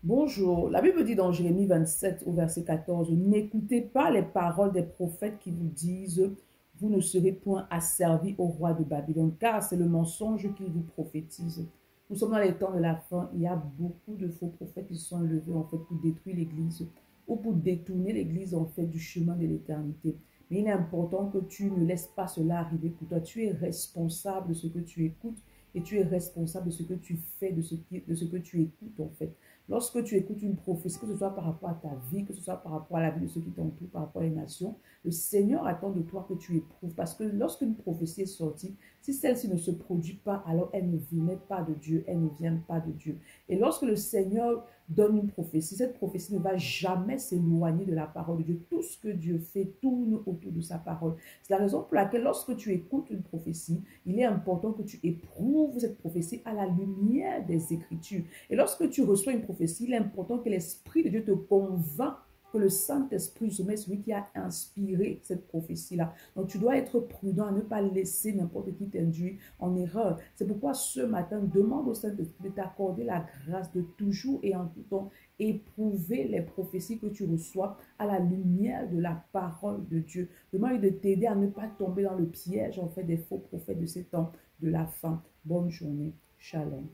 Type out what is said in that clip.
Bonjour, la Bible dit dans Jérémie 27 au verset 14, n'écoutez pas les paroles des prophètes qui vous disent, vous ne serez point asservis au roi de Babylone, car c'est le mensonge qu'ils vous prophétisent. Nous sommes dans les temps de la fin, il y a beaucoup de faux prophètes qui sont levés en fait pour détruire l'église ou pour détourner l'église en fait du chemin de l'éternité. Mais il est important que tu ne laisses pas cela arriver pour toi. Tu es responsable de ce que tu écoutes et tu es responsable de ce que tu fais, de ce que tu écoutes en fait. Lorsque tu écoutes une prophétie, que ce soit par rapport à ta vie, que ce soit par rapport à la vie de ceux qui t'entourent, par rapport à les nations, le Seigneur attend de toi que tu éprouves. Parce que lorsqu'une prophétie est sortie, si celle-ci ne se produit pas, alors elle ne venait pas de Dieu, elle ne vient pas de Dieu. Et lorsque le Seigneur donne une prophétie, cette prophétie ne va jamais s'éloigner de la parole de Dieu. Tout ce que Dieu fait tourne autour de sa parole. C'est la raison pour laquelle lorsque tu écoutes une prophétie, il est important que tu éprouves cette prophétie à la lumière des Écritures. Et lorsque tu reçois une prophétie, il est important que l'Esprit de Dieu te convainc que le Saint-Esprit, c'est celui qui a inspiré cette prophétie-là. Donc, tu dois être prudent à ne pas laisser n'importe qui t'induire en erreur. C'est pourquoi ce matin, demande au Saint-Esprit de t'accorder la grâce de toujours et en tout temps éprouver les prophéties que tu reçois à la lumière de la parole de Dieu. Demande de t'aider à ne pas tomber dans le piège, en fait, des faux prophètes de ces temps de la fin. Bonne journée. Shalom.